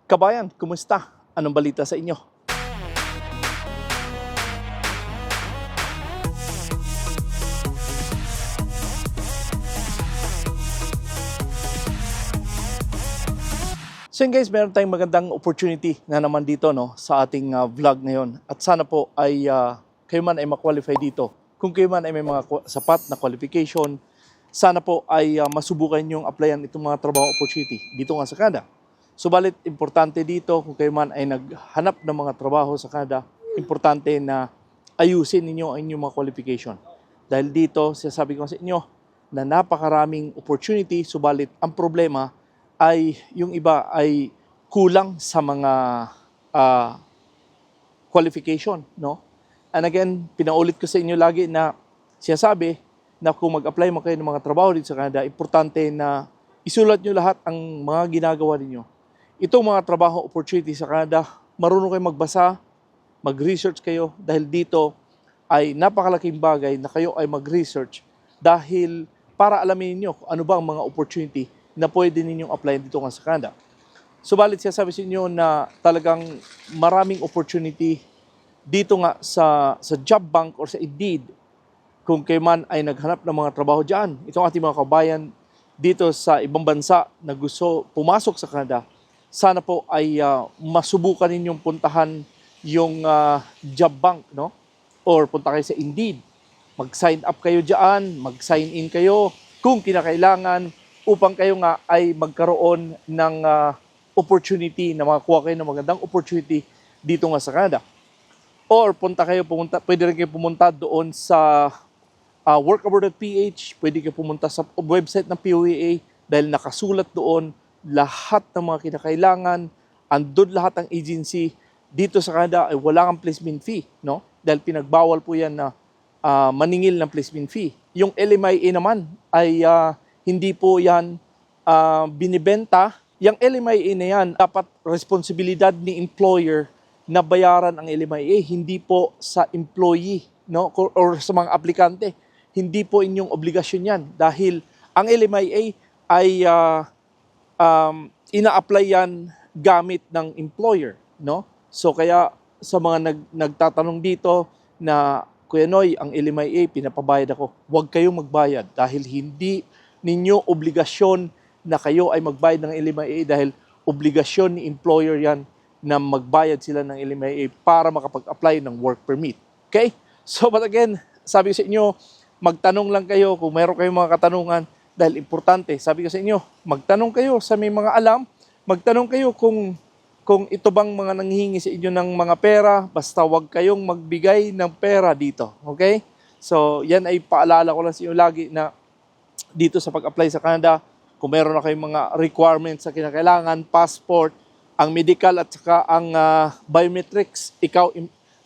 Kabayan, kumusta? Anong balita sa inyo? So yun guys, meron tayong magandang opportunity na naman dito sa ating vlog ngayon. At sana po ay kayo man ay ma-qualify dito. Kung kayo man ay may mga sapat na qualification, sana po ay masubukan yung applyan itong mga trabaho opportunity dito nga sa Canada. Subalit, importante dito kung kayo man ay naghanap ng mga trabaho sa Canada, importante na ayusin ninyo ang inyong mga qualification. Dahil dito, sinasabi ko sa inyo na napakaraming opportunity, subalit ang problema ay yung iba ay kulang sa mga qualification, no? And again, pinaulit ko sa inyo lagi na sinasabi na kung mag-apply mo kayo ng mga trabaho dito sa Canada, importante na isulat nyo lahat ang mga ginagawa ninyo. Itong mga trabaho opportunity sa Canada, marunong kayo magbasa, mag-research kayo dahil dito ay napakalaking bagay na kayo ay mag-research dahil para alamin niyo kung ano ba ang mga opportunity na pwede ninyong apply dito nga sa Canada. Subalit siya sabi sa inyo na talagang maraming opportunity dito nga sa job bank or sa Indeed kung kayo man ay naghanap ng mga trabaho dyan. Itong ating mga kabayan dito sa ibang bansa na gusto pumasok sa Canada, sana po ay masubukan ninyong puntahan yung job bank, no? Or punta kayo sa Indeed. Mag-sign up kayo dyan, mag-sign in kayo kung kinakailangan upang kayo nga ay magkaroon ng opportunity na makakuha kayo ng magandang opportunity dito nga sa Canada. Or pwede rin kayo pumunta doon sa workabout.ph, pwede kayo pumunta sa website ng POEA dahil nakasulat doon lahat ng mga kinakailangan, andun lahat ng agency dito sa Canada ay wala kang placement fee, no? Dahil pinagbawal po yan na maningil ng placement fee. Yung LMIA naman ay hindi po yan binibenta. Yung LMIA na yan, dapat responsibilidad ni employer na bayaran ang LMIA, hindi po sa employee, no? Or sa mga aplikante. Hindi po inyong obligasyon yan dahil ang LMIA ay ina-apply yan gamit ng employer, no? So kaya sa mga nagtatanong dito na Kuya Noy, ang LMIA pinapabayad ako, huwag kayong magbayad dahil hindi ninyo obligasyon na kayo ay magbayad ng LMIA dahil obligasyon ni employer yan na magbayad sila ng LMIA para makapag-apply ng work permit. Okay? So but again, sabi ko sa inyo, magtanong lang kayo kung meron kayong mga katanungan dahil importante. Sabi ko sa inyo, magtanong kayo sa may mga alam, magtanong kayo kung ito bang mga nanghihingi sa inyo ng mga pera, basta wag kayong magbigay ng pera dito. Okay? So yan ay paalala ko lang sa inyo lagi na dito sa pag-apply sa Canada, kung meron na kayong mga requirements sa kinakailangan, passport, ang medical at saka ang biometrics, ikaw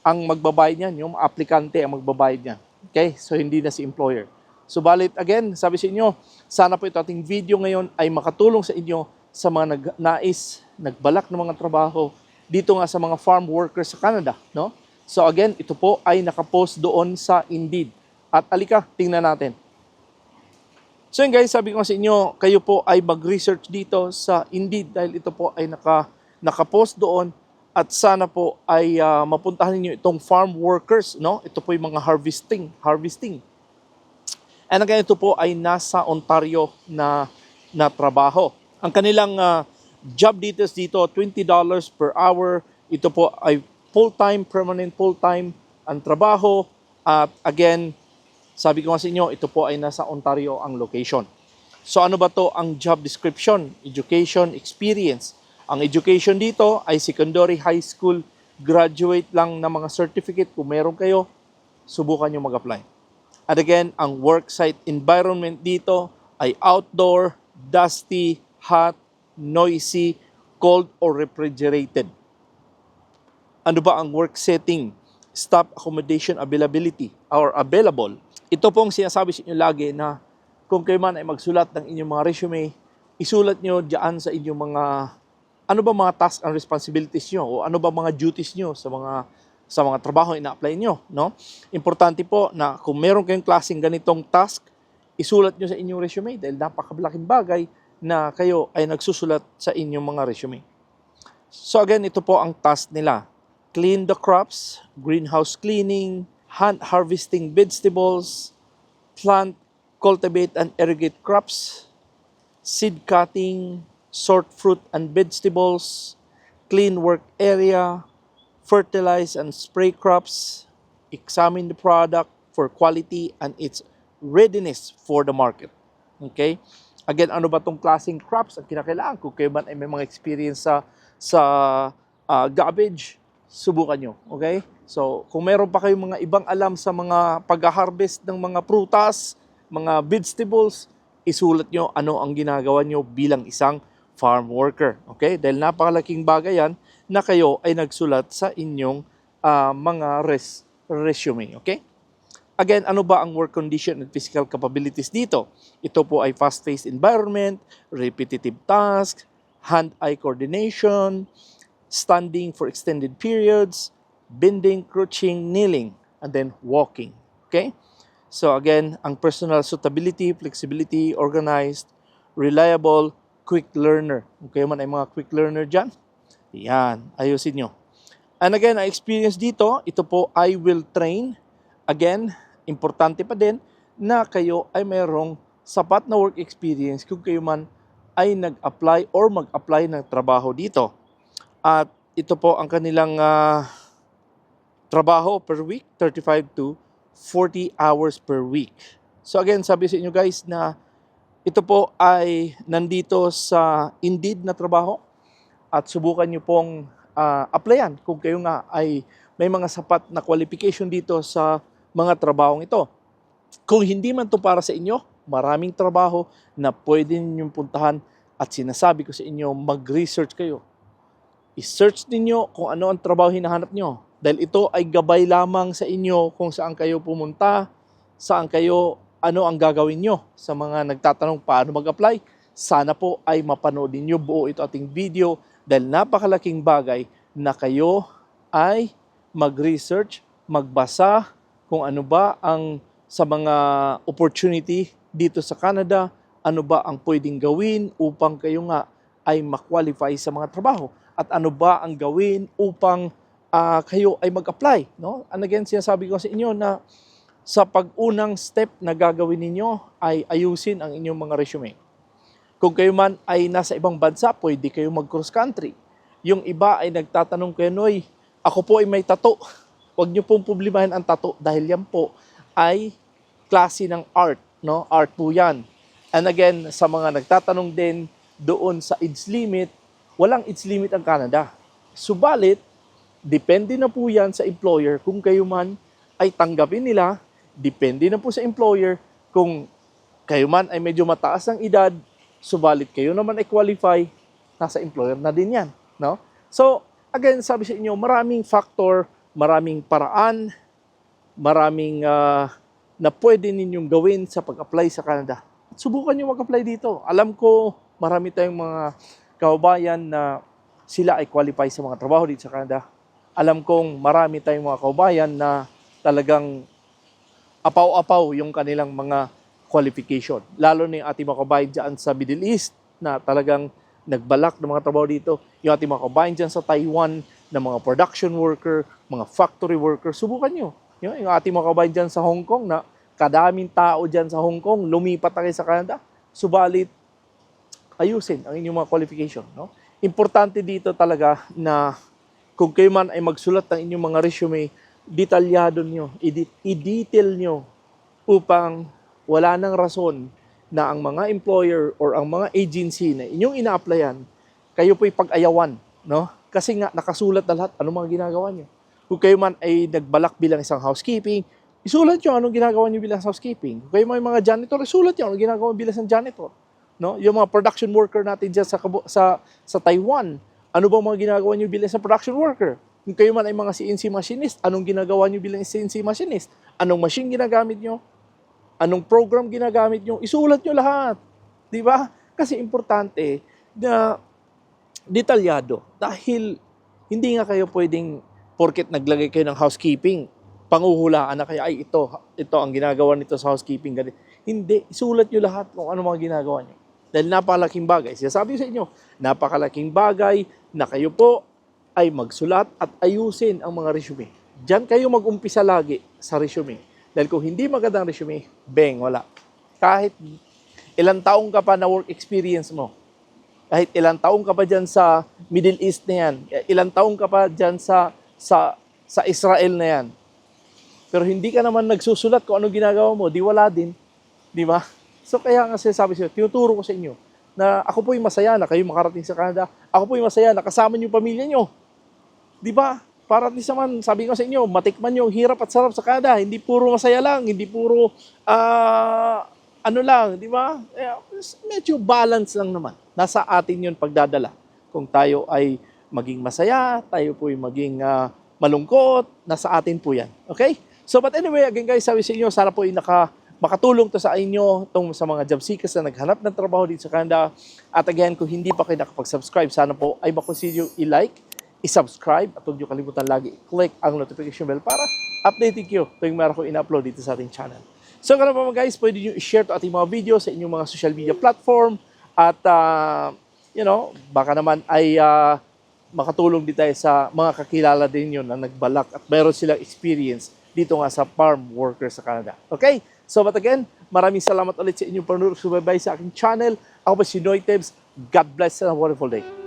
ang magbabayad niyan, yung aplikante ang magbabayad niyan. Okay? So hindi na si employer. Subalit again, sabi sa inyo, sana po ito ating video ngayon ay makatulong sa inyo sa mga nagbalak ng mga trabaho dito nga sa mga farm workers sa Canada, no? So again, ito po ay nakapost doon sa Indeed. At alika, tingnan natin. So yun guys, sabi ko sa inyo, kayo po ay mag-research dito sa Indeed dahil ito po ay nakapost doon at sana po ay mapuntahan niyo itong farm workers, no? Ito po yung mga harvesting. And again, ito po ay nasa Ontario na trabaho. Ang kanilang job details dito, $20 per hour. Ito po ay full-time, permanent full-time ang trabaho. At again, sabi ko nga sa inyo, ito po ay nasa Ontario ang location. So ano ba to ang job description? Education, experience. Ang education dito ay secondary, high school, graduate lang na mga certificate. Kung meron kayo, subukan nyo mag-apply. At again, ang worksite environment dito ay outdoor, dusty, hot, noisy, cold, or refrigerated. Ano ba ang work setting? Staff accommodation availability or available. Ito pong sinasabi sa inyo lagi na kung kayo man ay magsulat ng inyong mga resume, isulat nyo diyan sa inyong mga ano ba mga tasks and responsibilities nyo o ano ba mga duties nyo sa mga trabaho ina-apply nyo, no? Importante po na kung meron kayong klaseng ganitong task, isulat nyo sa inyong resume dahil napakalaking bagay na kayo ay nagsusulat sa inyong mga resume. So again, ito po ang task nila. Clean the crops, greenhouse cleaning, hand harvesting vegetables, plant, cultivate and irrigate crops, seed cutting, sort fruit and vegetables, clean work area, fertilize and spray crops, examine the product for quality and its readiness for the market. Okay? Again, ano ba tong klaseng crops ang kinakailangan? Kung kayo man ay may mga experience sa garbage, subukan nyo. Okay? So, kung meron pa kayong mga ibang alam sa mga pag-harvest ng mga prutas, mga vegetables, isulat nyo ano ang ginagawa nyo bilang isang farm worker. Okay? Dahil napakalaking bagay yan na kayo ay nagsulat sa inyong mga resume. Okay? Again, ano ba ang work condition and physical capabilities dito? Ito po ay fast-paced environment, repetitive tasks, hand-eye coordination, standing for extended periods, bending, crouching, kneeling, and then walking. Okay? So again, ang personal suitability, flexibility, organized, reliable, quick learner. Kung kayo man ay mga quick learner dyan, yan, ayusin nyo. And again, ang experience dito, ito po I will train. Again, importante pa din na kayo ay mayroong sapat na work experience kung kayo man ay nag-apply or mag-apply ng trabaho dito. At ito po ang kanilang trabaho per week, 35 to 40 hours per week. So again, sabi sa inyo guys na ito po ay nandito sa Indeed na trabaho at subukan nyo pong applyan kung kayo nga ay may mga sapat na qualification dito sa mga trabahong ito. Kung hindi man ito para sa inyo, maraming trabaho na pwede ninyong puntahan at sinasabi ko sa inyo, mag-research kayo. I-search ninyo kung ano ang trabaho hinahanap nyo. Dahil ito ay gabay lamang sa inyo kung saan kayo pumunta, ano ang gagawin nyo sa mga nagtatanong paano mag-apply. Sana po ay mapanood ninyo buo ito ating video dahil napakalaking bagay na kayo ay mag-research, magbasa kung ano ba ang sa mga opportunity dito sa Canada, ano ba ang pwedeng gawin upang kayo nga ay ma-qualify sa mga trabaho at ano ba ang gawin upang kayo ay mag-apply. No? And again, sinasabi ko sa inyo na sa pag-unang step na gagawin ninyo ay ayusin ang inyong mga resume. Kung kayo man ay nasa ibang bansa, pwede kayo mag-cross country. Yung iba ay nagtatanong kayo, Noy, ako po ay may tattoo. Huwag niyo pong problemahin ang tattoo dahil yan po ay klase ng art. No? Art po yan. And again, sa mga nagtatanong din doon sa age limit, walang age limit ang Canada. Subalit, depende na po yan sa employer kung kayo man ay tanggapin nila. Depende na po sa employer kung kayo man ay medyo mataas ng edad, subalit kayo naman ay qualify, nasa employer na din yan. No? So, again, sabi sa inyo, maraming factor, maraming paraan, maraming na pwede ninyong gawin sa pag-apply sa Canada. Subukan nyo mag-apply dito. Alam ko, marami tayong mga kababayan na sila ay qualify sa mga trabaho dito sa Canada. Alam kong marami tayong mga kababayan na talagang apaw-apaw yung kanilang mga qualification. Lalo na yung ating mga kababayan dyan sa Middle East na talagang nagbalak ng mga trabaho dito. Yung ating mga kababayan dyan sa Taiwan na mga production worker, mga factory worker, subukan nyo. Yung ating mga kababayan dyan sa Hong Kong na kadaming tao dyan sa Hong Kong, lumipat na kayo sa Canada. Subalit, ayusin ang inyong mga qualification. No? Importante dito talaga na kung kayo man ay magsulat ng inyong mga resume, detalyado nyo, i-detail nyo upang wala nang rason na ang mga employer or ang mga agency na inyong ina-applyan, kayo po'y pag-ayawan. No? Kasi nga, nakasulat na lahat anong mga ginagawa nyo. Kung kayo man ay nagbalak bilang isang housekeeping, isulat nyo anong ginagawa nyo bilang housekeeping. Kung kayo may mga janitor, isulat nyo anong ginagawa bilang isang janitor. No? Yung mga production worker natin dyan sa Taiwan, ano bang mga ginagawa nyo bilang isang production worker? Kung kayo man ay mga CNC machinist, anong ginagawa nyo bilang CNC machinist? Anong machine ginagamit nyo? Anong program ginagamit nyo? Isulat nyo lahat. Di ba? Kasi importante na detalyado. Dahil hindi nga kayo pwedeng porket naglagay kayo ng housekeeping, panguhulaan na kayo, ay ito ang ginagawa nito sa housekeeping. Ganit. Hindi. Isulat nyo lahat kung ano mga ginagawa nyo. Dahil napakalaking bagay. Sinasabi ko sa inyo, napakalaking bagay na kayo po ay magsulat at ayusin ang mga resume. Diyan kayo mag-umpisa lagi sa resume. Dahil kung hindi magandang resume, wala. Kahit ilang taong ka pa na work experience mo, kahit ilang taong ka pa dyan sa Middle East na yan, ilang taong ka pa dyan sa Israel na yan, pero hindi ka naman nagsusulat kung ano ginagawa mo, di wala din. Di ba? So kaya nga sinasabi siya, tinuturo ko sa inyo na ako po'y masaya na kayo makarating sa Canada. Ako po'y masaya na kasama niyo yung pamilya niyo. Di ba? Para at least naman, sabi ko sa inyo, matikman niyo ang hirap at sarap sa Canada. Hindi puro masaya lang, hindi puro ano lang, di ba? Medyo balance lang naman. Nasa atin yun pagdadala. Kung tayo ay maging masaya, tayo po'y maging malungkot, nasa atin po yan. Okay? So, but anyway, again guys, sabi sa inyo, sana po ay makatulong to sa inyo tong sa mga job seekers na naghanap ng trabaho dito sa Canada. At again, kung hindi pa kayo nakapag-subscribe, sana po ay makonsider i-like, i-subscribe, at huwag nyo kalimutan lagi i-click ang notification bell para updating kayo tuwing meron ko in-upload dito sa ating channel. So, ganun pa mga guys, pwede nyo i-share to ating mga video sa inyong mga social media platform at, baka naman ay makatulong din tayo sa mga kakilala din yun na nagbalak at mayroon silang experience dito nga sa farm worker sa Canada. Okay? So, but again, maraming salamat ulit sa inyong panunod, subaybay sa aking channel. Ako po si Noy Tebs. God bless and a wonderful day.